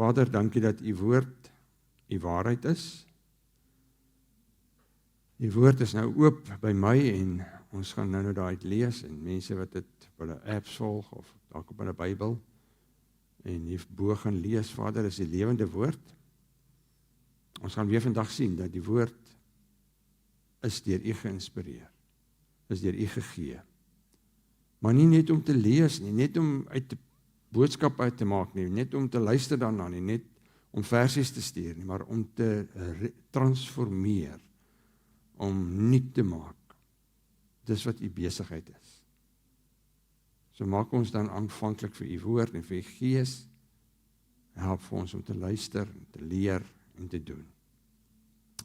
Vader, dankie dat u woord, u waarheid is. Die woord is nou oop by my en ons gaan nou daaruit lees en mense wat dit op hulle apps volg of dalk op hulle Bybel en hierbo gaan lees, Vader, is die lewende woord. Ons gaan weer vandag sien dat die woord is deur u geïnspireer, is deur u gegee. Maar nie net om te lees nie, net om uit die boodskap uit te maak nie, net om te luister daarna nie, net om versies te stuur nie, maar om te transformeer, om nuut te maak. Dis wat u besigheid is. So maak ons dan aanvanklik vir u woord en vir u gees, help vir ons om te luister, en te leer en te doen.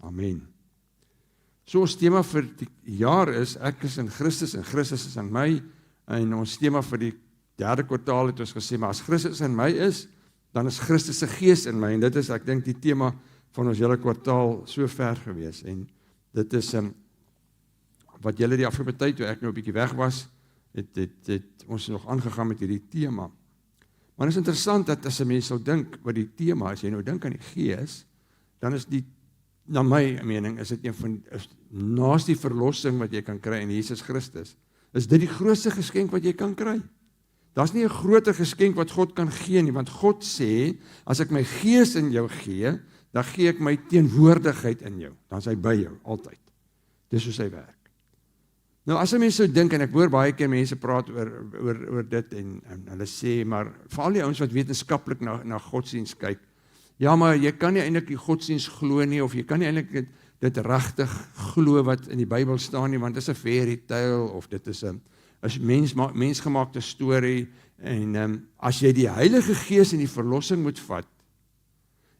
Amen. So ons tema vir die jaar is, ek is in Christus en Christus is in my, en ons tema vir die derde kwartaal het ons gesê, maar as Christus in my is, dan is Christus se gees in my, en dit is, ek dink, die tema van ons hele kwartaal so ver gewees, en dit is wat julle die afgelope tyd, toe ek nou 'n bietjie weg was, het ons nog aangegaan met hierdie tema. Maar het is interessant dat as 'n mens sou dink wat die tema is, jy nou dink aan die gees, dan is die, na my mening, is dit een van, naas die verlossing wat jy kan kry in Jesus Christus, is dit die grootste geskenk wat jy kan kry. Daar's nie 'n groter geskenk wat God kan gee nie, want God sê, as ek my gees in jou gee, dan gee ek my teenwoordigheid in jou, dan is hy by jou, altyd. Dis hoe sy werk. Nou as 'n mens sou dink, en ek hoor baie keer mense praat oor dit, en hulle sê, maar veral die ouens wat wetenskaplik na godsdiens kyk, ja, maar jy kan nie eintlik die godsdiens glo nie, of jy kan nie eintlik dit regtig glo wat in die Bybel staan nie, want dit is 'n fairy tale, of dit is 'n mensgemaakte storie, en as jy die Heilige Gees in die verlossing moet vat,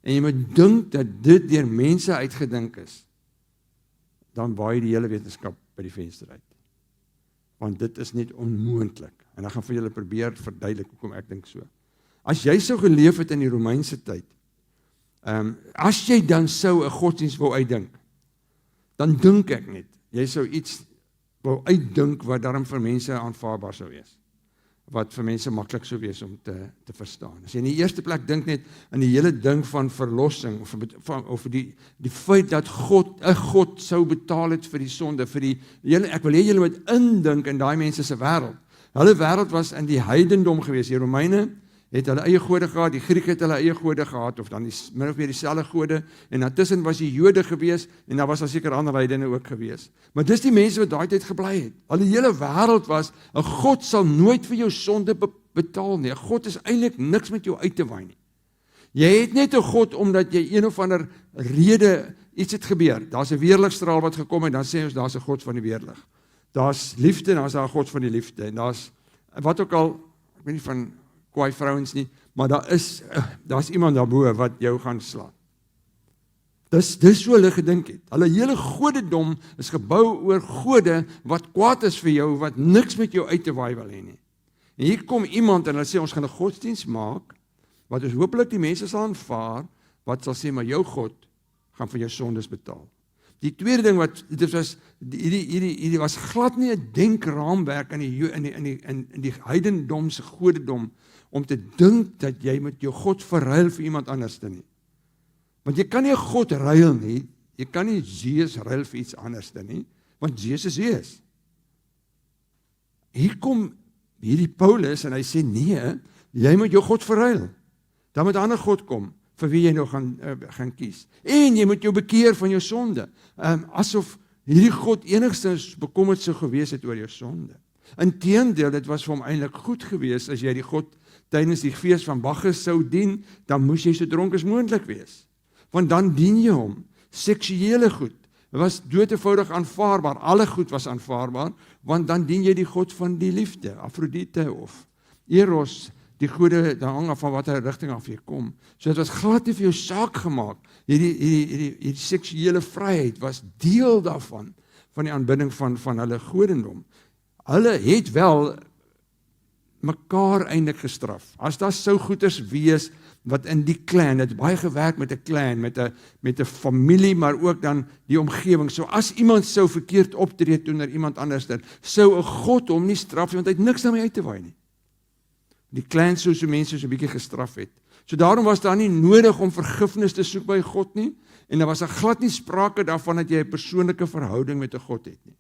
en jy moet dink dat dit deur mense uitgedink is, dan waai die hele wetenskap by die venster uit. Want dit is net onmoontlik. En ek gaan vir julle probeer verduidelik hoekom ek dink so. As jy sou geleef het in die Romeinse tyd, as jy dan sou 'n godsdienst wou uitdink, dan dink ek net, jy sou iets wou uitdink wat daarom vir mense aanvaarbaar sou wees. Wat vir mense maklik sou wees om te verstaan. As jy in die eerste plek dink net aan die hele ding van verlossing, of die feit dat God sou betaal het vir die sonde, ek wil hê julle moet indink in daai mense se wêreld. Hulle wêreld was in die heidendom gewees. Die Romeine het hulle eie gode gehad, die Grieke het hulle eie gode gehad, of dan min of meer dieselfde gode, en daartussen was die Jode gewees, en daar was al seker ander heidene ook gewees. Maar dis die mense wat daai tyd gebly het. Hulle hele wêreld was, 'n God sal nooit vir jou sonde betaal nie. 'n God is eintlik niks met jou uit te waai nie. Jy het net 'n God omdat jy een of ander rede iets het gebeur. Daar's 'n weerligstraal wat gekom het, dan sê ons daar's 'n God van die weerlig. Daar's liefde, dan is daar 'n God van die liefde, en daar's wat ook al, ek weet nie van kwaai vrouens nie, maar daar's iemand daarbo wat jou gaan slaan. Dis so hulle gedink het. Hulle hele godedom is gebou oor gode wat kwaad is vir jou, wat niks met jou uit te waai wil hê nie. En hier kom iemand en hulle sê, ons gaan 'n godsdienst maak, wat ons hopelik die mense sal aanvaar, wat sal sê, maar jou God gaan vir jou sondes betaal. Die tweede ding dit was, hierdie was glad nie 'n denkraamwerk in die heidendomse godedom, om te dink dat jy met jou God verruil vir iemand anders nie. Want jy kan nie 'n God ruil nie, jy kan nie Jesus ruil vir iets anders nie, want Jesus is. Hier kom hierdie Paulus en hy sê, nee, jy moet jou God verruil. Dan moet 'n ander God kom, vir wie jy nou gaan kies. En jy moet jou bekeer van jou sonde. Asof hierdie God enigstens bekommerd sou gewees het oor jou sonde. Inteendeel, dit was vir hom eintlik goed gewees, as jy die God tydens die fees van Bacchus sou dien, dan moes jy so dronk as moontlik wees. Want dan dien jy hom. Seksuele goed was doodevoudig aanvaarbaar, alle goed was aanvaarbaar, want dan dien jy die God van die liefde, Afrodite of Eros, die gode, dan hang af van watter rigting af jy kom. So dit was glad nie vir jou saak gemaak. Hierdie seksuele vryheid was deel daarvan, van die aanbidding van hulle godendom. Hulle het wel mekaar eintlik gestraf. As daar sou goeters wees, wat in die clan, het baie gewerk met 'n clan, met 'n familie, maar ook dan die omgewing. So as iemand sou verkeerd optree teenoor iemand anders, sou 'n God hom nie straf nie, want hy het niks daarmee uit te waai nie. Die clan sou so mense so 'n bietjie gestraf het. So daarom was daar nie nodig om vergifnis te soek by God nie, en daar was glad nie sprake daarvan dat jy 'n persoonlike verhouding met 'n God het nie.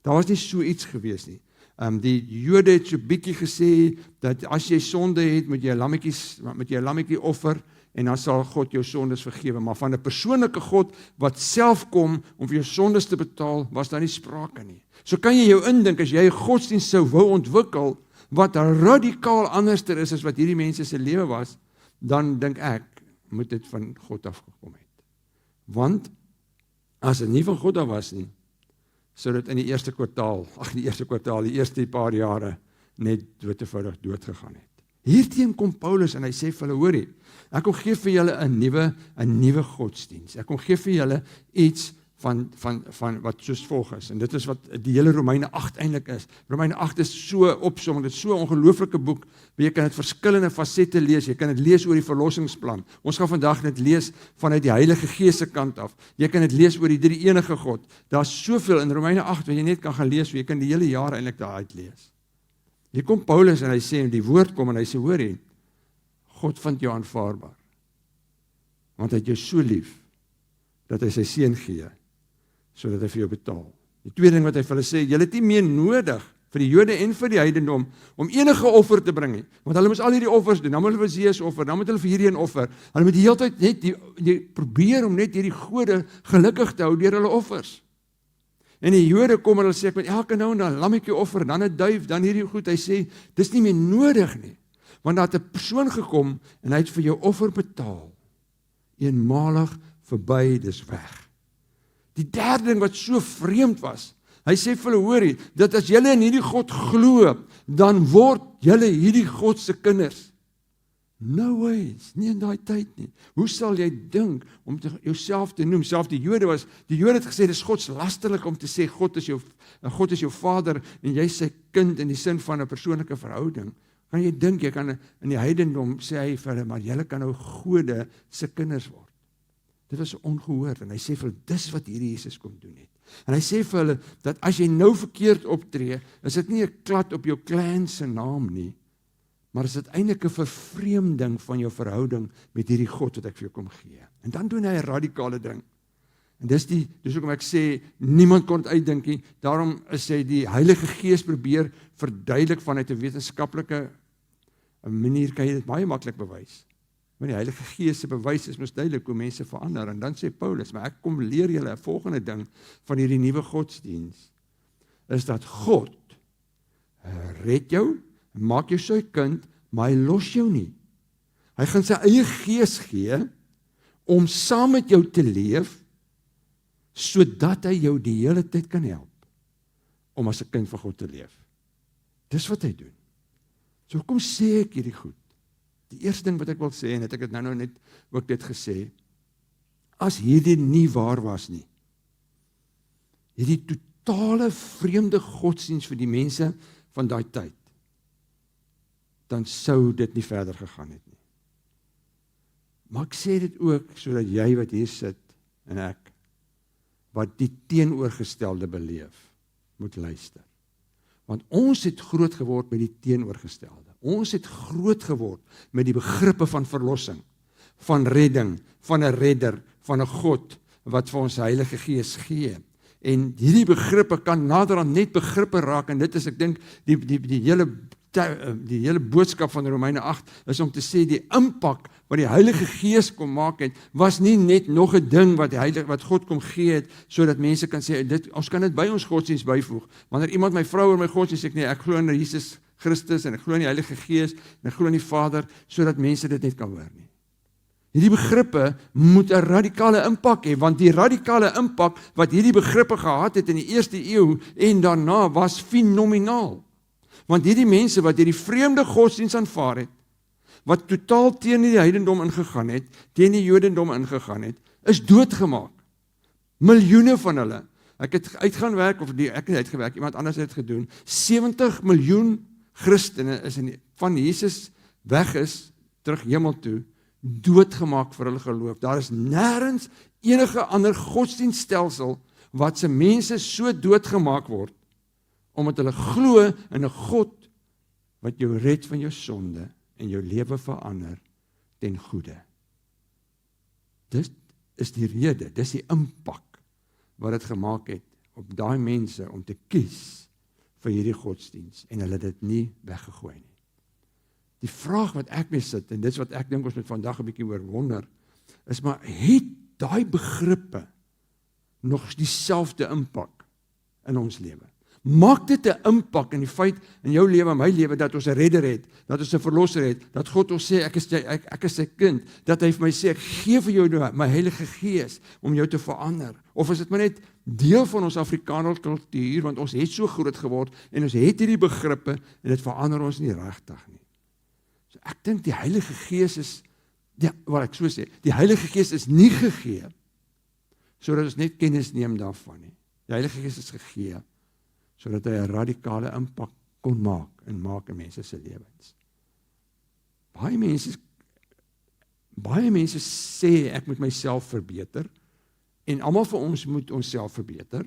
Daar was nie so iets gewees nie. Die Jode het so bietjie gesê, dat as jy sonde het, moet jy 'n lammetjie offer, en dan sal God jou sondes vergewe. Maar van 'n persoonlike God, wat self kom, om vir jou sondes te betaal, was daar nie sprake nie. So kan jy jou indink, as jy 'n godsdienst sou wou ontwikkel, wat radikaal anderster is, as wat hierdie mense se lewe was, dan dink ek, moet dit van God afgekom het. Want, as dit nie van God af was nie, sou dit in die eerste paar jare, net doodevoudig doodgegaan het. Hierteen kom Paulus en hy sê vir hulle, hoorie, ek kom gee vir julle 'n nuwe godsdienst. Ek kom gee vir julle iets van wat soos volg is. En dit is wat die hele Romeine 8 eintlik is. Romeine 8 is so opsomming, dit is so 'n ongelooflike boek, waar jy kan dit verskillende fasette lees, jy kan dit lees oor die verlossingsplan. Ons gaan vandag dit lees vanuit die Heilige Gees se kant af. Jy kan dit lees oor die drie enige God. Daar's soveel in Romeine 8 wat jy net kan gaan lees, jy kan die hele jaar eintlik daar uitlees. Hier kom Paulus en hy sê, en die woord kom en hy sê, hoorie, God vind jou aanvaarbaar. Want hy het jou so lief, dat hy sy seun gee, sodat hy vir jou betaal. Die tweede ding wat hy vir hulle sê, julle het nie meer nodig, vir die Jode en vir die heidendom, om enige offer te bring nie. Want hulle moes al hierdie offers doen, dan moet hulle vir Jesus offer, dan moet hulle vir hierdie een offer. Hulle moet die hele tyd net, die probeer om net hierdie gode gelukkig te hou deur hulle offers. En die Jode kom en hulle sê, ek moet elke nou en dan 'n lammetjie offer, dan 'n duif, dan hierdie goed. Hy sê, dis nie meer nodig nie. Want daar het 'n persoon gekom en hy het vir jou offer betaal. Eenmalig verby, dis weg. Die derde ding wat so vreemd was, hy sê vir hulle, hoorie, dat as julle in hierdie God glo, dan word julle hierdie God se kinders. No ways, nie in daai tyd nie. Hoe sal jy dink om jouself te noem? Self die Jode het gesê, dis godslasterlik om te sê, God is jou vader, en jy is sy kind in die sin van 'n persoonlike verhouding. Kan jy dink, jy kan in die heidendom sê hy vir hulle, maar julle kan nou gode se kinders word. Dit was ongehoord, en hy sê vir hulle, dis wat hierdie Jesus kom doen het. En hy sê vir hulle, dat as jy nou verkeerd optree, is dit nie 'n klad op jou clan se naam nie, maar is dit eintlik 'n vervreemding van jou verhouding met hierdie God wat ek vir jou kom gee. En dan doen hy 'n radikale ding. En dis hoekom ek sê, niemand kon dit uitdink nie. Daarom is hy die Heilige Gees probeer verduidelik vanuit 'n wetenskaplike manier, kan jy dit baie maklik bewys. Maar die Heilige Gees se bewys is mos duidelik hoe mense verander. En dan sê Paulus, maar ek kom leer julle 'n volgende ding van hierdie nuwe godsdiens, is dat God red jou, maak jou sy kind, maar hy los jou nie. Hy gaan sy eie gees gee, om saam met jou te leef, sodat hy jou die hele tyd kan help, om as 'n kind van God te leef. Dis wat hy doen. So kom sê ek hierdie goed. Die eerste ding wat ek wil sê, en het ek het nou net ook dit gesê, as hierdie nie waar was nie, hierdie totale vreemde godsdienst vir die mense van daai tyd, dan sou dit nie verder gegaan het nie. Maar ek sê dit ook, sodat jy wat hier sit, en ek, wat die teenoorgestelde beleef, moet luister. Want ons het groot geword met die teenoorgestelde. Ons het groot geword met die begrippe van verlossing, van redding, van 'n redder, van 'n God, wat vir ons Heilige Gees gee. En hierdie begrippe kan naderhand net begrippe raak, en dit is, ek dink, die hele boodskap van Romeine 8, is om te sê, die impak wat die Heilige Gees kom maak het, was nie net nog 'n ding wat God kom gee het, sodat mense kan sê, ons kan dit by ons godsdienst byvoeg. Wanneer iemand my vrou oor my godsdienst sê, nee, ek glo in Jesus Christus, en ek glo in die Heilige Gees, en ek glo in die Vader, sodat mense dit net kan hoor nie. Hierdie begrippe moet 'n radikale impak hê, want die radikale impak wat hierdie begrippe gehad het in die eerste eeu en daarna was fenomenaal. Want hierdie mense wat hierdie vreemde godsdienst aanvaar het, wat totaal teen die heidendom ingegaan het, teen die Jodendom ingegaan het, is doodgemaak. Miljoene van hulle. Ek het uitgaan werk, ek het uitgewerk, iemand anders het gedoen. 70 miljoen Christene is van Jesus weg is, terug hemel toe, doodgemaak vir hulle geloof. Daar is nêrens enige ander godsdienststelsel wat se mense so doodgemaak word, omdat hulle glo in 'n God wat jou red van jou sonde en jou lewe verander ten goeie. Dit is die rede, dis die impak wat dit gemaak het op daai mense om te kies vir hierdie godsdiens en hulle dit nie weggegooi nie. Die vraag wat ek mee sit, en dit is wat ek dink ons moet vandag 'n bietjie oor wonder, is maar het daai begrippe nog dieselfde impak in ons lewe? Maak dit 'n impak in die feit in jou lewe, in my lewe, dat ons 'n redder het, dat ons 'n verlosser het, dat God ons sê, ek is sy kind, dat hy vir my sê, ek gee vir jou my Heilige Gees om jou te verander, of is dit maar net deel van ons Afrikaner kultuur, want ons het so groot geword, en ons het hierdie begrippe, en dit verander ons nie regtig nie. So ek dink die Heilige Gees is, wat ek so sê, die Heilige Gees is nie gegee, sodat ons net kennis neem daarvan nie. Die Heilige Gees is gegee, sodat hy 'n radikale impak kon maak in mense se lewens. Baie mense sê, ek moet myself verbeter, en almal van ons moet onsself verbeter,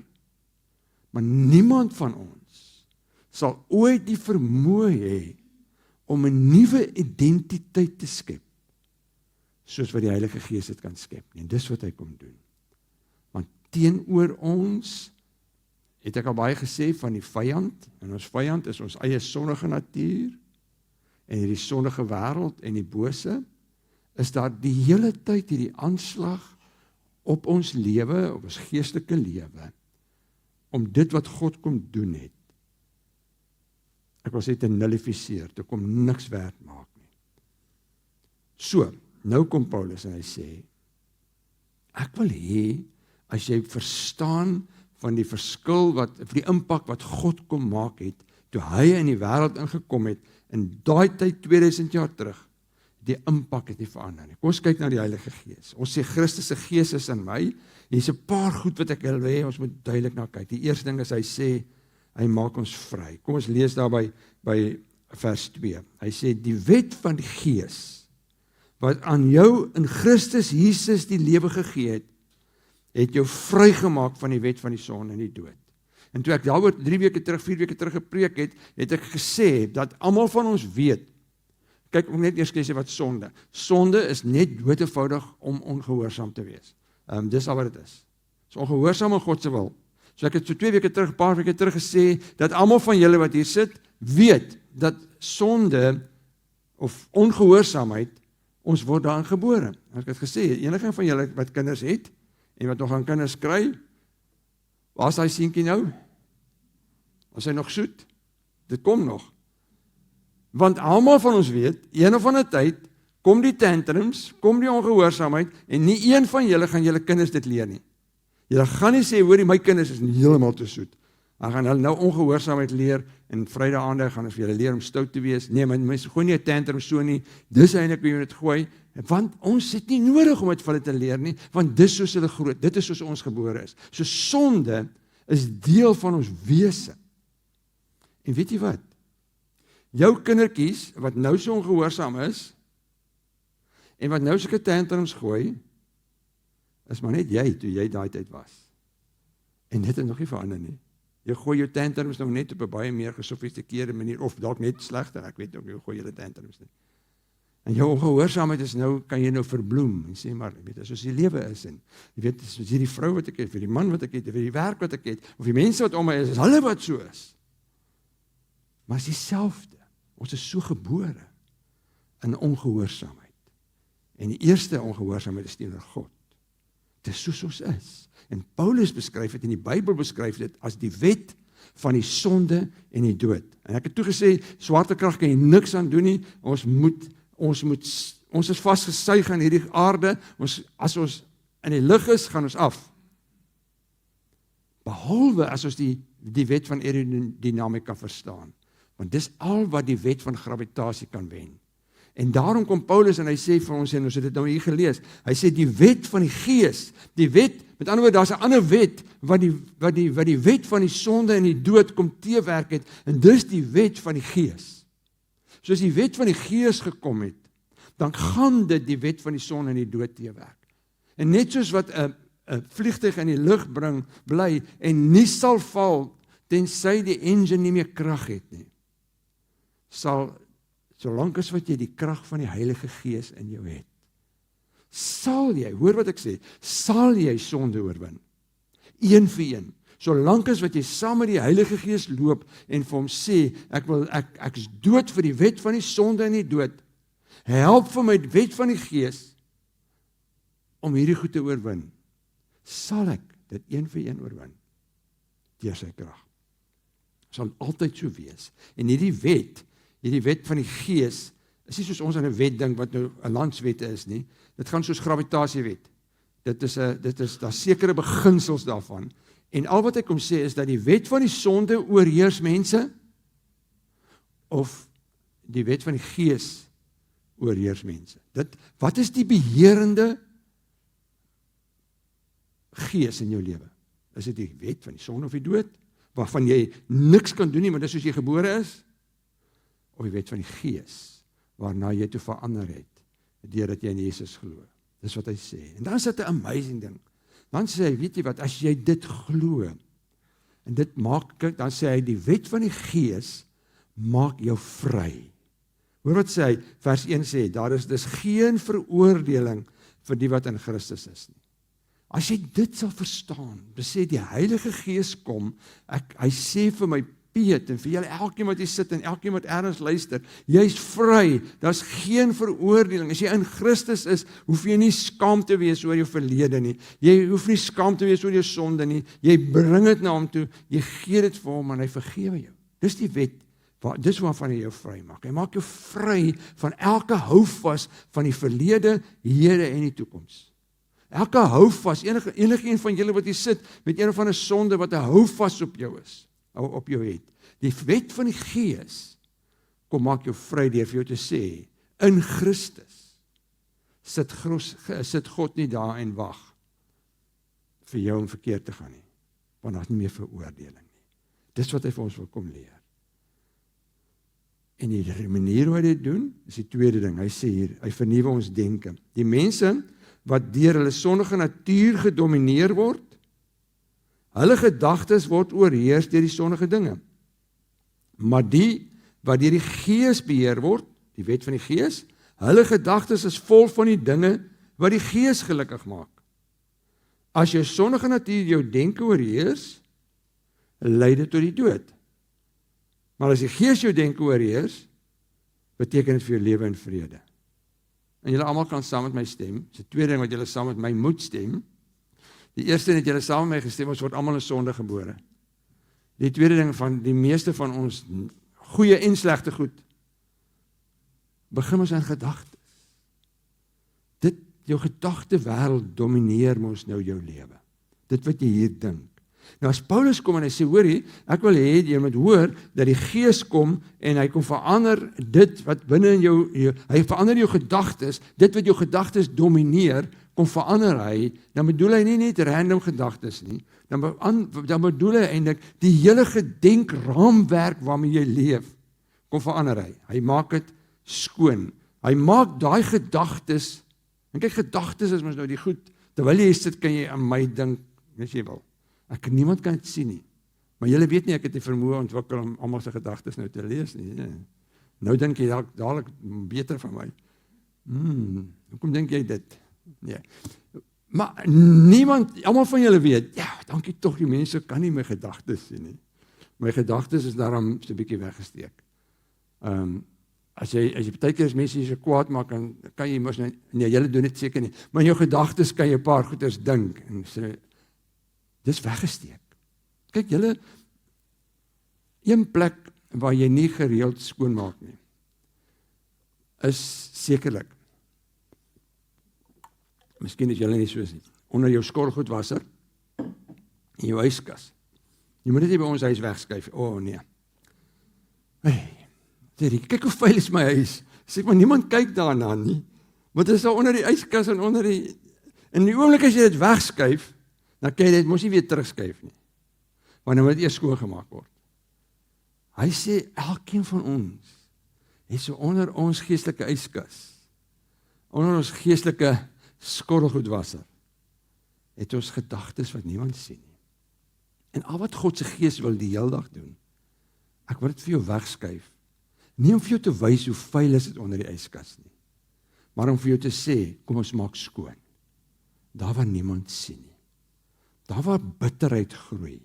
maar niemand van ons sal ooit die vermoë hê om 'n nuwe identiteit te skep, soos wat die Heilige Gees dit kan skep. En dis wat hy kom doen. Want teenoor ons, het ek al baie gesê van die vyand, en ons vyand is ons eie sondige natuur, en hierdie sondige wêreld en die bose, is daar die hele tyd hierdie aanslag op ons lewe, op ons geestelike lewe, om dit wat God kom doen het, ek wil sê te nullifiseer, te kom niks werd maak nie. So, nou kom Paulus en hy sê, ek wil hê, as jy verstaan van die verskil, die impak wat God kom maak het, toe hy in die wêreld ingekom het, in daai tyd 2000 jaar terug, die impak het nie verander nie. Kom ons kyk na die Heilige Gees. Ons sê Christus se Gees is in my. Hier's 'n paar goed wat ek wil hê, ons moet duidelik na kyk. Die eerste ding is, hy sê, hy maak ons vry. Kom ons lees daarby by vers 2. Hy sê, die wet van die Gees, wat aan jou in Christus Jesus die lewe gegee het jou vrygemaak van die wet van die sonde en die dood. En toe ek daaroor 4 weke terug gepreek het, het ek gesê, dat almal van ons weet, kyk, ek net eers sê wat sonde. Sonde is net doodevoudig om ongehoorsaam te wees. Dis al wat dit is. Dis ongehoorsaam aan God se wil. So ek het so 2 weke terug, 'n paar weke terug gesê, dat almal van julle wat hier sit, weet, dat sonde, of ongehoorsaamheid, ons word daarin gebore. Ek het gesê, enige van julle wat kinders het, en wat nog aan kinders kry, waar is hy seentjie nou? Was hy nog soet? Dit kom nog. Want almal van ons weet, een of ander tyd, kom die tantrums, kom die ongehoorsaamheid, en nie een van julle gaan julle kinders dit leer nie. Julle gaan nie sê, hoorie, my kinders is heeltemal te soet. Dan gaan hulle nou ongehoorsaamheid leer, en Vrydae gaan ons vir julle leer om stout te wees. Nee, mense gooi nie 'n tantrum so nie, dis eintlik hoe jy dit gooi, want ons het nie nodig om dit vir hulle te leer nie, want dis soos hulle groot, dit is soos ons gebore is. So sonde is deel van ons wese. En weet jy wat? Jou kindertjies, wat nou so ongehoorsaam is, en wat nou sulke tantrums gooi, is maar net jy, toe jy daai tyd was. En dit het nog nie verander nie. Jy gooi jou tantrums nou net op 'n baie meer gesofistikeerde manier, of dalk net slegter, ek weet ook nie, hoe gooi jy tantrums nie. En jou ongehoorsaamheid is nou, kan jy nou verbloem, en sê maar, weet, soos die lewe is, en jy weet, soos hierdie vrou wat ek het, vir die man wat ek het, vir die werk wat ek het, of die mense wat om my is hulle wat so is. Maar is dieselfde. Ons is so gebore in ongehoorsaamheid. En die eerste ongehoorsaamheid is teenoor God. Dit is soos ons is. En Paulus beskryf dit, en die Bybel beskryf dit as die wet van die sonde en die dood. En ek het toe gesê, swaartekrag kan jy niks aan doen nie, ons is vasgesuig aan hierdie aarde, as ons in die lug is, gaan ons af. Behalwe as ons die wet van aerodinamika verstaan. Want dis al wat die wet van gravitasie kan wen. En daarom kom Paulus en hy sê vir ons, en ons het dit nou hier gelees, hy sê die wet van die Gees, die wet, met ander woorde, daar's 'n ander wet, wat die wet van die sonde en die dood kom teewerk het, en dis die wet van die Gees. Soos die wet van die Gees gekom het, dan gaan dit die wet van die sonde en die dood teewerk. En net soos wat 'n vliegtuig in die lug bly, en nie sal val, tensy die engine nie meer krag het nie, sal solank as wat jy die krag van die Heilige Gees in jou het, sal jy, hoor wat ek sê, sal jy sonde oorwin. Een vir een. Solank as wat jy saam met die Heilige Gees loop en vir hom sê, ek is dood vir die wet van die sonde en die dood. Help vir my die wet van die Gees om hierdie goed te oorwin. Sal ek dit een vir een oorwin deur sy krag. Sal altyd so wees. En hierdie wet van die Gees, is nie soos ons aan 'n wet dink wat nou 'n landswette is nie. Dit gaan soos gravitasiewet. Daar sekere beginsels daarvan. En al wat ek kom sê is dat die wet van die sonde oorheers mense, of die wet van die Gees oorheers mense. Wat is die beheerende Gees in jou lewe? Is dit die wet van die sonde of die dood, waarvan jy niks kan doen nie, maar dis soos jy gebore is? Of die wet van die Gees, waarna jy toe verander het, deurdat jy in Jesus glo. Dis wat hy sê. En dan is dit 'n amazing ding. Dan sê hy, weet jy wat, as jy dit glo, en dit maak, dan sê hy, die wet van die Gees maak jou vry. Hoor wat sê hy, vers 1 sê, daar is dus geen veroordeling vir die wat in Christus is nie. As jy dit sal verstaan, dan sê die Heilige Gees kom, hy sê vir my, Piet, en vir julle, elkeen wat hier sit, en elkeen wat ergens luister, jy is vry, daar is geen veroordeling. As jy in Christus is, hoef jy nie skaam te wees oor jou verlede nie, jy hoef nie skaam te wees oor jou sonde nie, jy bring dit na hom toe, jy gee dit vir hom, en hy vergewe jou. Dis die wet, dis waarvan hy jou vry maak. Hy maak jou vry van elke houvas van die verlede, hede en die toekoms. Elke houvas, enige een van julle wat hier sit, met een of ander sonde wat 'n houvas op jou is, op jou het. Die wet van die Gees kom maak jou vry deur vir jou te sê, in Christus sit God nie daar en wag vir jou om verkeerd te gaan nie, want daar is nie meer veroordeling nie. Dis wat hy vir ons wil kom leer. En die manier hoe hy dit doen, is die tweede ding. Hy sê hier, hy vernuwe ons denke. Die mense wat deur hulle sondige natuur gedomineer word, hulle gedagtes word oorheers deur die sondige dinge. Maar die wat deur die Gees beheer word, die wet van die Gees, hulle gedagtes is vol van die dinge wat die Gees gelukkig maak. As jou sondige natuur jou denke oorheers, lei dit tot die dood. Maar as die Gees jou denke oorheers, beteken dit vir jou lewe en vrede. En julle almal kan saam met my stem. Dis 'n tweede ding wat julle saam met my moet stem. Die eerste het julle saam met my gestem, ons word almal in sonde gebore. Die tweede ding van die meeste van ons goeie en slegte goed, begin ons in gedagtes. Jou gedagte wêreld domineer mos nou jou lewe. Dit wat jy hier dink. Nou as Paulus kom en hy sê, hoorie, ek wil hê jy moet hoor dat die Gees kom en hy kom verander dit wat binne in jou, hy verander jou gedagtes, dit wat jou gedagtes domineer, kom verander hy, dan bedoel hy nie net random gedagtes nie, dan bedoel hy eintlik die hele gedenkraamwerk waarmee jy leef, kom verander hy. Hy maak dit skoon. Hy maak daai gedagtes, en kyk, gedagtes is mos nou die goed, terwyl jy sit, kan jy aan my dink, as jy wil. Niemand kan dit sien nie. Maar julle weet nie, ek het die vermoë ontwikkel om almal se gedagtes nou te lees nie. Nou dink jy dadelik beter van my. Hoekom dink jy dit? Nee. Maar niemand, almal van julle weet, ja, dankie tog, die mense kan nie my gedagtes sien nie. My gedagtes is daarom so 'n bietjie weggesteek. As jy partykeer as mense so kwaad maak, dan kan jy mos nee, julle doen dit seker nie, maar in jou gedagtes kan jy 'n paar goeders dink, en sê, dis weggesteek. Kyk, julle, een plek waar jy nie gereeld skoonmaak nie, is sekerlik, miskien is julle nie soos nie, onder jou skorrelgoedwasser, in jou yskas. Jy moet dit nie by ons huis wegskuif, nee. Kyk hoe vuil is my huis, sê maar niemand kyk daarna nie, want dit is daar onder die yskas en onder in die oomblik as jy dit wegskuif, dan kan jy dit mos nie weer terugskuif nie, want dan moet dit eers skoongemaak word. Hy sê, elkeen van ons, is so onder ons geestelike yskas, onder ons geestelike skorrelgoedwasser, het ons gedagtes wat niemand sien nie. En al wat God se Gees wil die hele dag doen, ek wil dit vir jou wegskuif, Nie om vir jou te wys hoe vuil is dit onder die yskas nie, maar om vir jou te sê, kom ons maak skoon. Daar waar niemand sien nie. Daar waar bitterheid groei,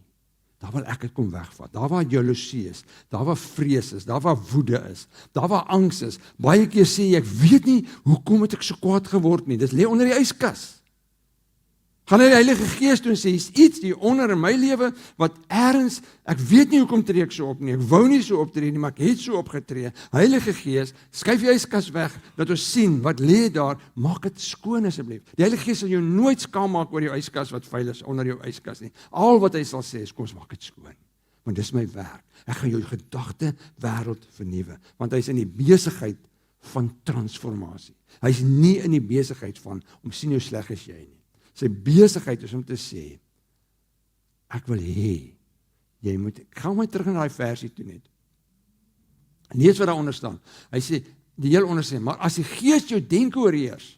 daar wil ek dit kom wegvat. Daar waar jaloesie is, daar waar vrees is, daar waar woede is, daar waar angs is. Baie keer sê jy, ek weet nie, hoekom het ek so kwaad geword nie. Dit lê onder die yskas. Gaan na die Heilige Gees toe en sê, is iets hier onder in my lewe, wat ergens, ek weet nie hoekom tree ek so op nie, ek wou nie so optree nie, maar ek het so opgetree. Heilige Gees, skuif die yskas weg, dat ons sien, wat lê daar, maak dit skoon asseblief. Die Heilige Gees sal jou nooit skaam maak oor jou yskas wat vuil is, onder jou yskas nie. Al wat hy sal sê is, kom ons maak dit skoon. Want dis my werk. Ek gaan jou gedagte wêreld vernuwe, want hy is in die besigheid van transformasie. Hy is nie in die besigheid van, om sien hoe sleg is jy nie. Sy besigheid is om te sê, ek wil hê, jy moet, ek gaan my terug in daai versie toe net. Lees wat daar onder staan. Hy sê, die heel onder sê, maar as die Gees jou denke oorheers,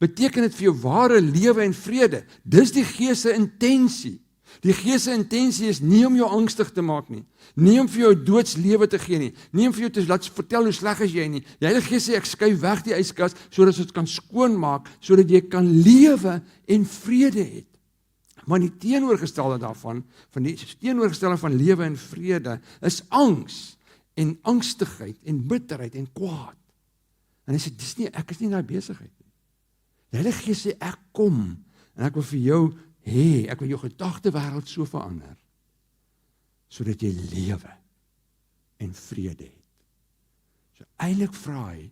beteken dit vir jou ware lewe en vrede. Dis die Gees se intensie. Die Gees se intensie is nie om jou angstig te maak nie, nie om vir jou doodslewe te gee nie, nie om vir jou te laat vertel hoe sleg is jy nie. Die Heilige Gees sê, ek skuif weg die yskas, sodat dit kan skoonmaak, sodat jy kan lewe en vrede het. Maar die teenoorgestelde daarvan, van die teenoorgestelde van lewe en vrede, is angs en angstigheid en bitterheid en kwaad. En hy sê, ek is nie in daai besigheid nie. Die Heilige Gees sê, ek kom, en ek wil vir jou ek wil jou gedagte wêreld so verander, sodat jy lewe en vrede het. So eintlik vra hy,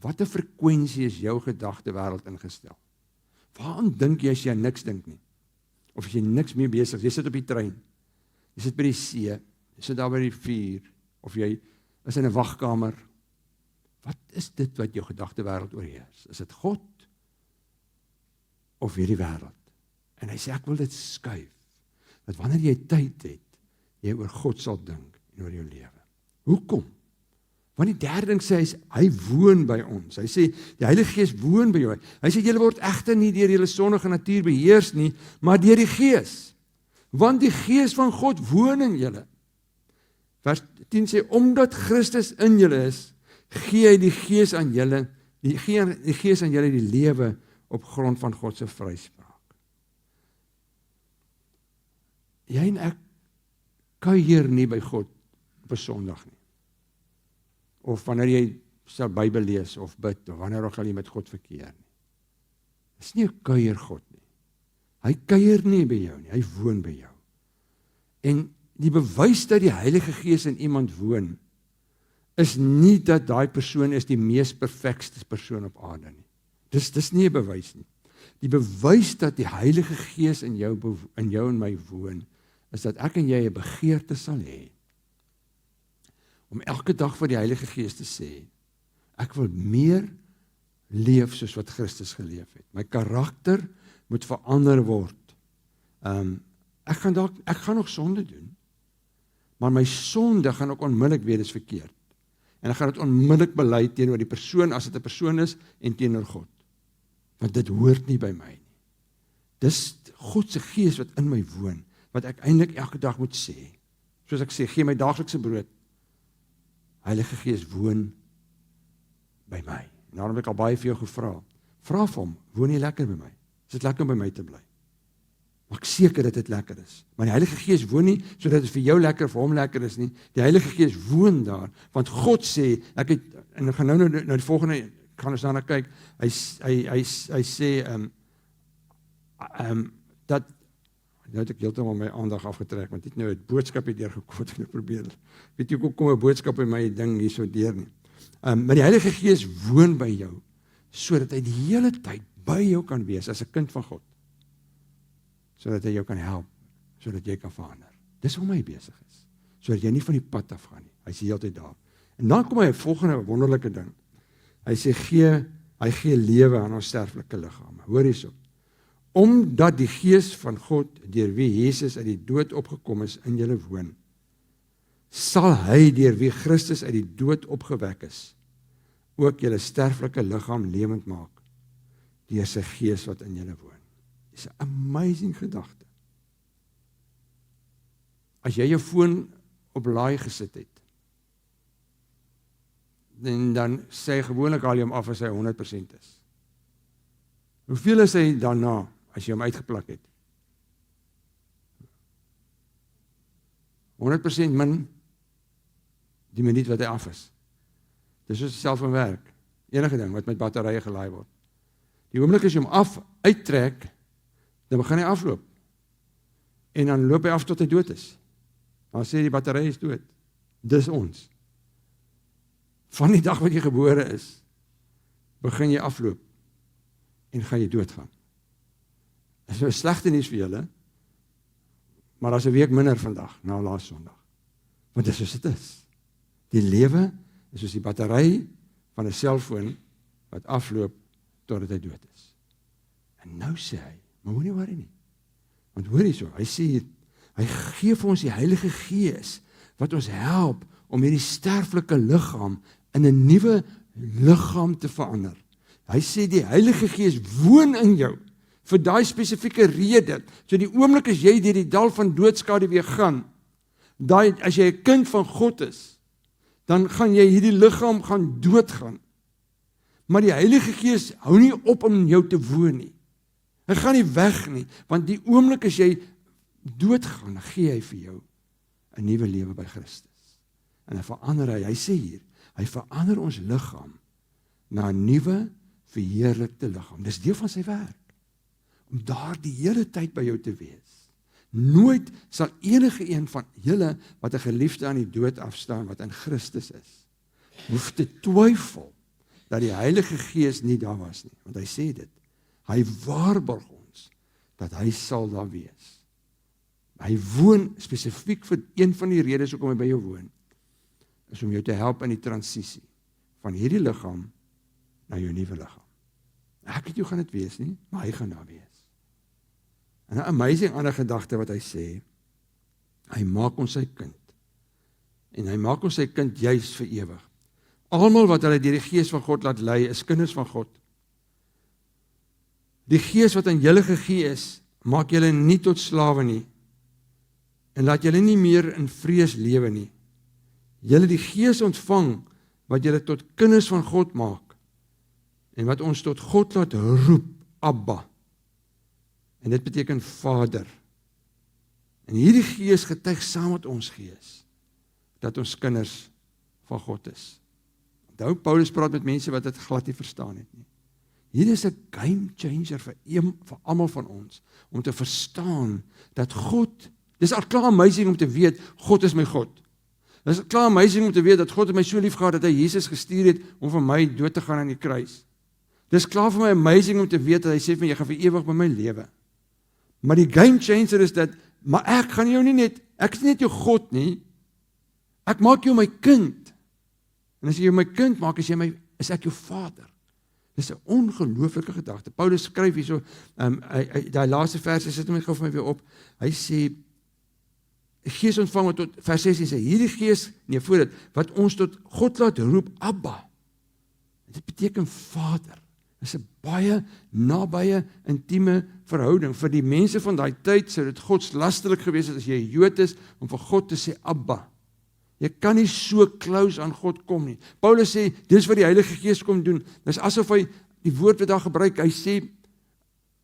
wat 'n frekwensie is jou gedagte wêreld ingestel? Waaraan dink jy as jy niks dink nie? Of as jy niks mee besig is, jy sit op die trein, jy sit by die see, jy sit daar by die vuur, of jy is in 'n wagkamer. Wat is dit wat jou gedagte wêreld oorheers? Is dit God? Of hierdie wêreld? En hy sê, ek wil dit skuif, dat wanneer jy tyd het, jy oor God sal dink, en oor jou lewe. Hoekom? Want die derde ding sê, hy woon by ons. Hy sê, die Heilige Gees woon by jou. Hy sê, julle word egter nie deur julle sondige natuur beheers nie, maar deur die Gees. Want die Gees van God woon in julle. Vers 10 sê, omdat Christus in julle is, gee hy die Gees aan julle, die Gees aan julle die lewe op grond van God se vryspraak. Jy en ek kuier nie by God op 'n Sondag nie. Of wanneer jy sy Bybel lees of bid, of wanneer ook al jy met God verkeer nie. Dis nie 'n kuier God nie. Hy kuier nie by jou nie, hy woon by jou. En die bewys dat die Heilige Gees in iemand woon, is nie dat daai persoon is die mees perfekste persoon op aarde nie. Dis nie 'n bewys nie. Die bewys dat die Heilige Gees in jou en my woon, is dat ek en jy 'n begeerte sal hê om elke dag vir die Heilige Gees te sê, ek wil meer leef soos wat Christus geleef het. My karakter moet verander word. Ek gaan nog sonde doen, maar my sonde gaan ook onmiddellik weet dis verkeerd. En ek gaan dit onmiddellik bely teenoor die persoon, as dit 'n persoon is, en teenoor God. Want dit hoort nie by my nie. Dis God se Gees wat in my woon, wat ek eintlik elke dag moet sê. Soos ek sê, gee my daaglikse brood. Heilige Gees woon by my. En daarom het ek al baie vir jou gevra. Vra vir hom, woon jy lekker by my? Is dit lekker om by my te bly? Maak seker dat dit lekker is. Maar die Heilige Gees woon nie, sodat dit vir jou lekker, vir hom lekker is nie. Die Heilige Gees woon daar, want God sê, en ek gaan nou die volgende, ek gaan ons daarna kyk, hy sê, dat, nou het ek heeltemal my aandag afgetrek, want dit nou het boodskap hier deurgekom, wat ek nou probeer, weet jy, kom 'n boodskap in my ding hier so deur nie. Maar die Heilige Gees woon by jou, sodat hy die hele tyd by jou kan wees, as 'n kind van God. Sodat hy jou kan help, sodat jy kan verander. Dis hoe hy besig is, sodat jy nie van die pad af gaan nie, hy is die hele tyd daar. En dan kom hy 'n volgende wonderlike ding, hy sê, hy gee lewe aan ons sterflike liggame, hoor hierso, omdat die Gees van God, deur wie Jesus uit die dood opgekom is, in julle woon, sal hy, deur wie Christus uit die dood opgewek is, ook julle sterflike liggaam lewend maak, deur sy Gees wat in julle woon. Dis 'n amazing gedagte. As jy jou foon op laai gesit het, en dan sê hy gewoonlik haal jy hom af as hy 100% is. Hoeveel is hy daarna, as jy hom uitgeplak het? 100% min die minuut wat hy af is. Dis soos self van werk. Enige ding wat met batterye gelaai word. Die oomblik as jy hom uittrek, dan begin hy afloop. En dan loop hy af tot hy dood is. Dan sê die batterye is dood. Dis ons. Van die dag wat jy gebore is, begin jy afloop en gaan jy doodgaan. Dit is nou slegte nuus vir julle, maar as 'n week minder vandag, na laas Sondag. Want dis soos dit is. Die lewe is soos die battery van 'n selfoon wat afloop totdat hy dood is. En nou sê hy, maar moenie worry nie. Want hoor hierso, hy sê hier, hy gee vir ons die Heilige Gees wat ons help om hierdie sterflike liggaam in 'n nuwe liggaam te verander. Hy sê die Heilige Gees woon in jou vir daai spesifieke rede. So die oomblik as jy deur die dal van doodskade weer gaan, as jy 'n kind van God is, dan gaan jy hierdie liggaam gaan doodgaan. Maar die Heilige Gees hou nie op om in jou te woon nie. Hy gaan nie weg nie, want die oomblik as jy doodgaan, dan gee hy vir jou 'n nuwe lewe by Christus. En dan verander hy sê hier, hy verander ons liggaam na 'n nuwe, verheerlikte liggaam. Dis deel van sy werk, om daar die hele tyd by jou te wees. Nooit sal enige een van julle, wat 'n geliefde aan die dood afstaan, wat in Christus is, hoef te twyfel, dat die Heilige Gees nie daar was nie. Want hy sê dit, hy waarborg ons, dat hy sal daar wees. Hy woon spesifiek vir een van die redes hoekom hy by jou woon, is om jou te help in die transisie, van hierdie liggaam, na jou nuwe liggaam. Ek weet jou gaan dit wees nie, maar hy gaan daar wees. En 'n amazing ander gedagte wat hy sê, hy maak ons sy kind. En hy maak ons sy kind juis vir ewig. Almal wat hulle deur die Gees van God laat lei, is kinders van God. Die Gees wat aan julle gegee is, maak julle nie tot slawe nie, en laat julle nie meer in vrees lewe nie. Julle die Gees ontvang, wat julle tot kinders van God maak, en wat ons tot God laat roep, Abba. En dit beteken Vader. En hierdie Gees getuig saam met ons Gees, dat ons kinders van God is. Onthou, Paulus praat met mense wat dit glad nie verstaan het nie. Hier is 'n game changer vir almal van ons, om te verstaan dat God, dis al klaar amazing om te weet, God is my God. Dis al klaar amazing om te weet, dat God het my so lief gehad, dat hy Jesus gestuur het, om vir my dood te gaan aan die kruis. Dis klaar vir my amazing om te weet, dat hy sê van, jy gaan vir ewig by my lewe. Maar die game changer is dat, maar ek gaan jou nie net, ek is nie net jou God nie, ek maak jou my kind. En as jy jou my kind maak, is ek jou Vader. Dis 'n ongelooflike gedagte. Paulus skryf hierso, daai laaste verse, sit hom gou vir my weer op. Hy sê, Gees ontvang wat tot vers 16 sê, hierdie Gees, nee voor dit, wat ons tot God laat roep, Abba. Dit beteken Vader. Dit is 'n baie nabye, intieme verhouding. Vir die mense van daai tyd sou dit godslasterlik gewees het as jy 'n Jood is, om vir God te sê Abba. Jy kan nie so close aan God kom nie. Paulus sê, dis wat die Heilige Gees kom doen. Dis asof hy, die woord wat daar gebruik, hy sê,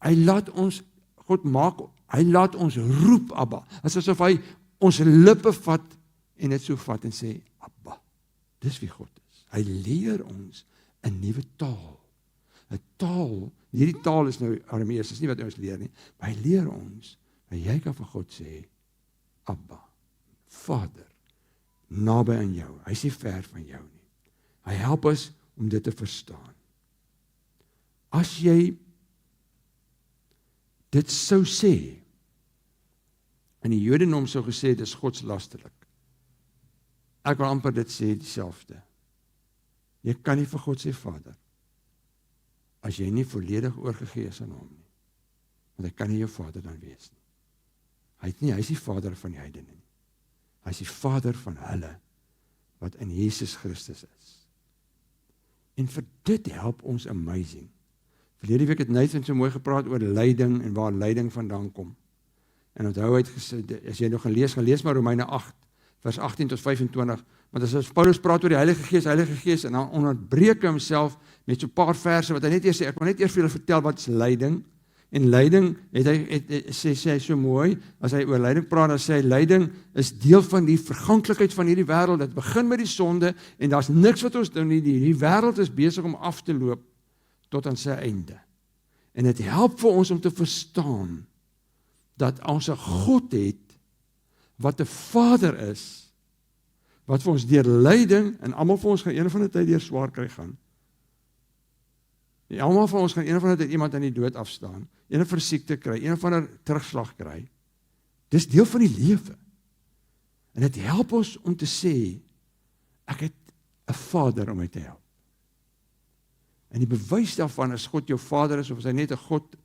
hy laat ons, God maak, hy laat ons roep Abba. Dit is asof hy ons lippe vat, en dit so vat en sê, Abba. Dis wie God is. Hy leer ons 'n nuwe taal. 'n Taal, hierdie taal is nou Aramees, is nie wat ons leer nie, maar hy leer ons, dat jy kan vir God sê, Abba, Vader, naby aan jou. Hy is nie ver van jou nie. Hy help ons om dit te verstaan. As jy dit sou sê, in die Jodendom sou gesê, dit is godslasterlik. Ek wil amper dit sê dieselfde. Jy kan nie vir God sê Vader, as jy nie volledig oorgegee is aan hom nie. Want hy kan nie jou Vader dan wees nie. Hy is die Vader van die heidene nie. Hy is die Vader van hulle, wat in Jesus Christus is. En vir dit help ons amazing. Verlede week het Nathan so mooi gepraat oor lyding, en waar lyding vandaan kom. En onthou, hy het gesê, as jy nog gaan lees maar Romeine 8, vers 18 tot 25, want as Paulus praat oor die Heilige Gees, en dan onderbreek hy homself met so 'n paar verse, wat hy net eers sê, ek wil net eers vir julle vertel wat is lyding, en lyding, sê hy so mooi, as hy oor lyding praat, dan sê hy, lyding is deel van die verganklikheid van hierdie wêreld, dit begin met die sonde, en daar's niks wat ons doen nie, die wêreld is besig om af te loop, tot aan sy einde. En dit help vir ons om te verstaan, dat ons 'n God het, wat 'n Vader is, wat vir ons deur lyding, en almal van ons gaan een van die tyd deur swaar kry gaan. Almal van ons gaan een van die tyd iemand aan die dood afstaan, een van 'n siekte kry, een van 'n terugslag kry. Dis deel van die lewe. En dit help ons om te sê, ek het 'n Vader om my te help. En die bewys daarvan, as God jou Vader is, of as hy net 'n God,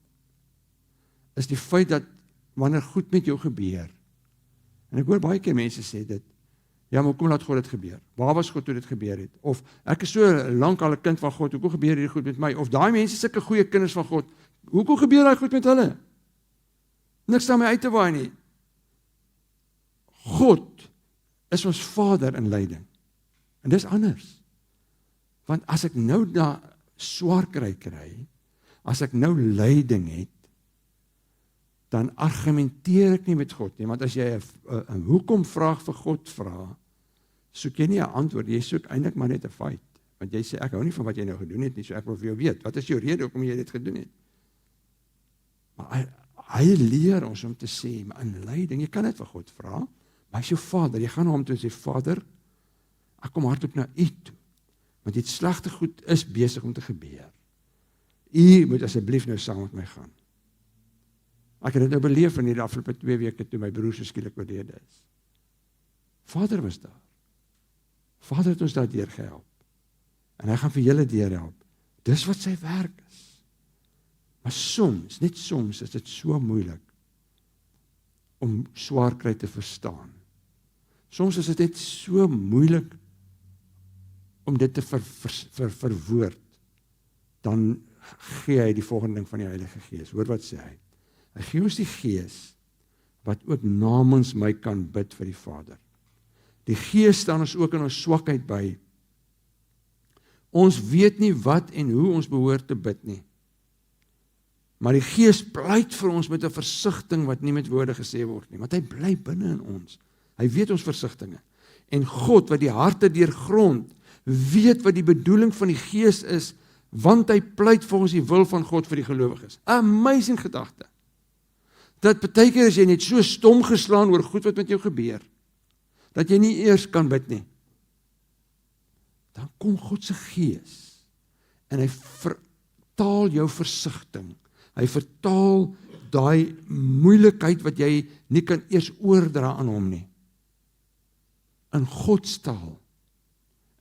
is die feit dat, wanneer goed met jou gebeur, en ek hoor baie keer mense sê dit, ja, maar hoekom laat God dit gebeur? Waar was God toe dit gebeur het? Of, ek is so lank al 'n kind van God, hoekom gebeur hierdie goed met my? Of, daai mense is sulke goeie kinders van God, hoekom gebeur daai goed met hulle? Niks staan my uit te waai nie. God is ons Vader in lyding. En dis anders. Want as ek nou na swaar kry, as ek nou lyding het, dan argumenteer ek nie met God nie, want as jy 'n hoekom vraag vir God vra, soek jy nie 'n antwoord, jy soek eintlik maar net 'n feit, want jy sê, ek hou nie van wat jy nou gedoen het nie, so ek wil vir jou weet, wat is jou rede hoekom jy dit gedoen het? Maar hy leer ons om te sê, maar in lyding, jy kan dit vir God vra, maar hy is jou Vader, jy gaan na hom toe en sê, Vader, ek kom hardop na u toe, want die slegte goed is besig om te gebeur. U moet asseblief nou saam met my gaan. Ek het dit nou beleef in die afgelope 2 weke toe my broer so skielik oorlede is. Vader was daar. Vader het ons daardeur gehelp. En hy gaan vir julle deurhelp. Dis wat sy werk is. Maar soms, net soms, is dit so moeilik om swaar kry te verstaan. Soms is dit net so moeilik om dit te verwoord. Dan gee hy die volgende ding van die Heilige Gees. Hoor wat sê hy? Hy gee ons die Gees, wat ook namens my kan bid vir die Vader. Die Gees staan ons ook in ons swakheid by. Ons weet nie wat en hoe ons behoort te bid nie. Maar die Gees pleit vir ons met 'n versigtiging wat nie met woorde gesê word nie, want hy bly binne in ons. Hy weet ons versigtinge. En God, wat die harte deurgrond, weet wat die bedoeling van die Gees is, want hy pleit vir ons die wil van God vir die gelowiges. Amazing gedagte. Dat baie keer is jy net so stom geslaan oor goed wat met jou gebeur, dat jy nie eers kan bid nie. Dan kom God se Gees, en hy vertaal jou versigtiging. Hy vertaal daai moeilikheid wat jy nie kan eers oordra aan hom nie, in God's taal.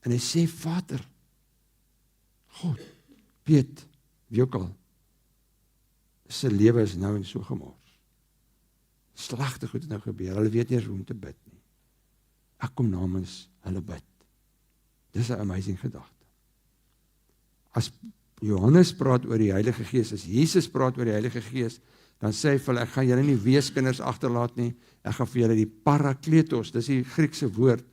En hy sê, Vader, God, weet, wie ook al, sy lewe is nou en so gemors. Slegte goed het nou gebeur, hulle weet nie hoe om te bid nie. Ek kom namens hulle bid. Dis 'n amazing gedagte. As Johannes praat oor die Heilige Gees, as Jesus praat oor die Heilige Gees, dan sê hy vir hulle, ek gaan julle nie weeskinders agterlaat nie, ek gaan vir julle die parakletos, dis die Griekse woord,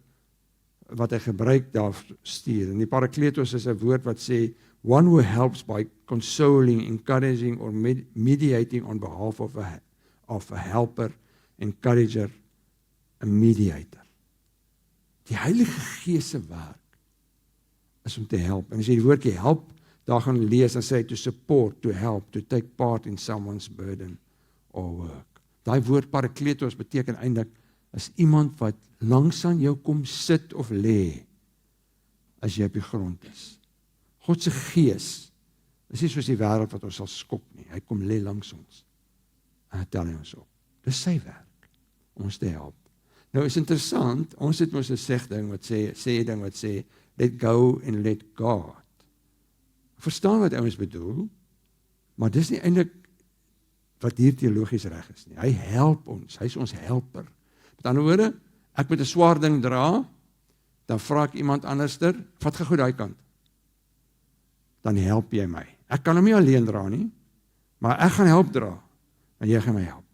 wat hy gebruik daar stuur. En die parakletos is 'n woord wat sê, one who helps by consoling, encouraging, or mediating on behalf of a helper, encourager, a mediator. Die Heilige Gees se werk is om te help. En as jy die woordjie help, daar gaan lees, dan sê hy to support, to help, to take part in someone's burden or work. Daai woord parakletos beteken eintlik, is iemand wat langs aan jou kom sit of lê, as jy op die grond is. God se Gees is nie soos die wêreld wat ons sal skop nie. Hy kom lê langs ons, en hy tel ons op. Dis sy werk, om ons te help. Nou is interessant, ons het mos 'n segding wat sê, let go and let God. Verstaan wat ouens bedoel, maar dis nie eintlik wat hier teologies reg is nie. Hy help ons, hy is ons helper. Met ander woorde, ek moet 'n swaar ding dra, dan vra ek iemand anderster, vat gou daai kant. Dan help jy my. Ek kan hom nie alleen dra nie, maar ek gaan help dra, en jy gaan my help.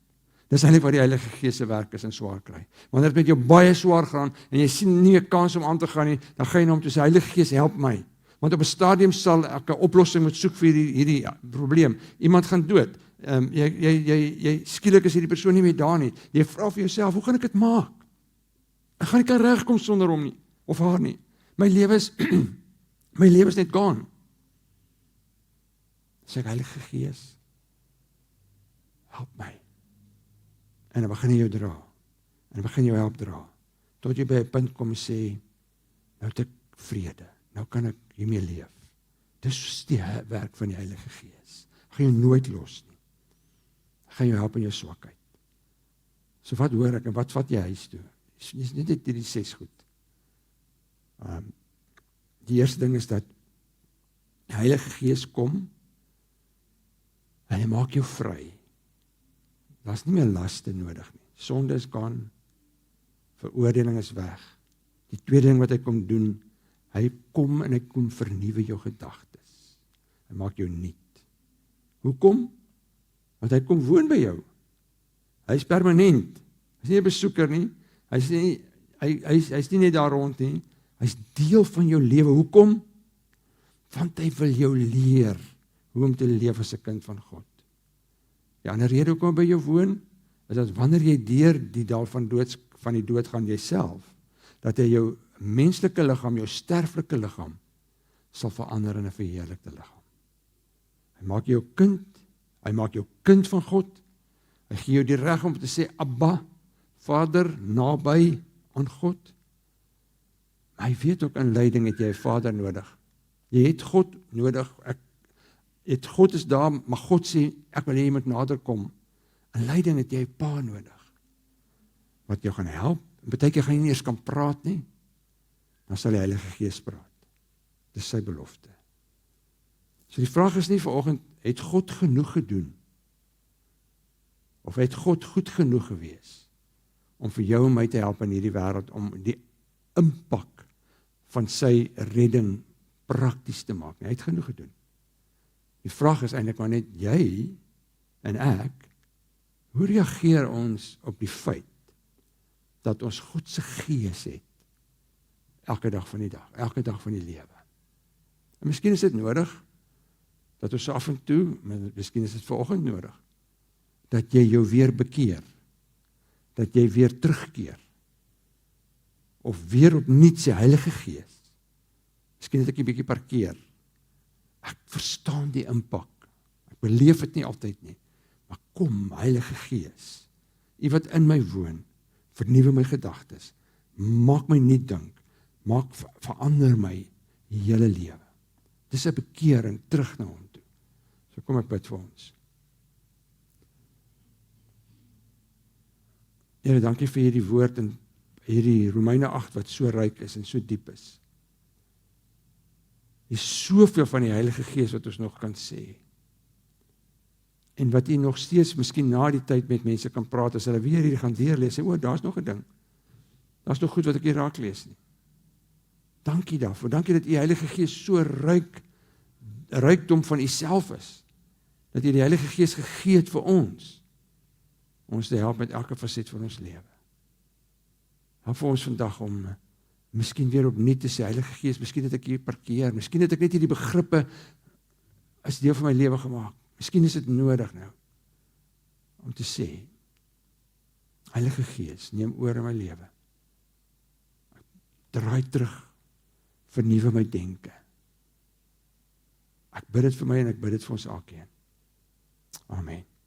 Dis eintlik wat die Heilige Gees se werk is in swaar kry. Wanneer dit met jou baie swaar gaan en jy sien nie 'n kans om aan te gaan nie, dan gaan jy na hom toe sê, Heilige Gees, help my. Want op 'n stadium sal ek 'n oplossing moet soek vir hierdie probleem. Iemand gaan dood. Jy skielik is hierdie persoon nie meer daar nie. Jy vra vir jouself, hoe gaan ek dit maak? Ek gaan nie kan regkom sonder hom nie of haar nie. My lewe is my lewe is net gone. Sê Heilige Gees, help my. En dan begin jy jou dra. En dan begin jy jou help dra. Tot jy by 'n punt kom en sê, nou het ek vrede. Nou kan ek hiermee leef. Dis die werk van die Heilige Gees. Gaan jou nooit los nie. Gaan jou help in jou swakheid. So wat hoor ek en wat vat jy huis toe? Dis net hierdie 6 goed. Die eerste ding is dat die Heilige Gees kom en hy maak jou vry. Daar's nie meer laste nodig nie. Sonde is gone. Veroordeling is weg. Die tweede ding wat hy kom doen, hy kom en hy kom vernuwe jou gedagtes. Hy maak jou nuut. Hoekom? Want hy kom woon by jou. Hy is permanent. Hy is nie 'n besoeker nie. Hy's nie net daar rond nie. Hy's deel van jou lewe. Hoekom? Want hy wil jou leer hoe om te leef as 'n kind van God. Die ander rede hoekom by jou woon, is dat wanneer jy deur die dal van die dood gaan jouself, dat hy jou menslike liggaam, jou sterflike liggaam, sal verander in 'n verheerlikte liggaam. Hy maak jou kind van God, hy gee jou die reg om te sê, Abba, Vader, naby aan God. Maar hy weet ook in lyding het jy 'n Vader nodig. Jy het God nodig, God is daar, maar God sê, ek wil hê jy moet nader kom. In lyding het jy 'n pa nodig, wat jou gaan help. Baie keer gaan jy nie eers kan praat nie, dan sal die Heilige Gees praat. Dis sy belofte. So die vraag is nie vanoggend, het God genoeg gedoen? Of het God goed genoeg gewees om vir jou en my te help in hierdie wêreld, om die impak van sy redding prakties te maak? Hy het genoeg gedoen. Die vraag is eintlik maar net, jy en ek, hoe reageer ons op die feit dat ons God se Gees het elke dag van die dag, elke dag van die lewe? En miskien is dit nodig dat ons af en toe, miskien is dit vanoggend nodig, dat jy jou weer bekeer, dat jy weer terugkeer, of weer opnuut sê, Heilige Gees, miskien het ek 'n bietjie parkeer, ek verstaan die impak, ek beleef dit nie altyd nie, maar kom, Heilige Gees, U wat in my woon, vernuwe my gedagtes, maak my nuut dink, verander my hele lewe. Dis 'n bekering terug na hom toe. So kom ek bid vir ons. Here, dankie vir hierdie woord en hierdie Romeine 8 wat so ryk is en so diep is. Hier is soveel van die Heilige Gees wat ons nog kan sê. En wat U nog steeds miskien na die tyd met mense kan praat, as hulle weer hier gaan deurlees, sê, daar's nog 'n ding. Daar's nog goed wat ek hier raak lees nie. Dankie daarvoor. Dankie dat U Heilige Gees so rykdom van U self is. Dat U die Heilige Gees gegee het vir ons te help met elke faset van ons lewe. Help vir ons vandag om miskien weer opnuut te sê, Heilige Gees, miskien het ek hier parkeer, miskien het ek net hierdie begrippe as deel van my lewe gemaak. Miskien is dit nodig nou om te sê, Heilige Gees, neem oor in my lewe. Ek draai terug, vernuwe my denke. Ek bid dit vir my en ek bid dit vir ons elkeen. Amen.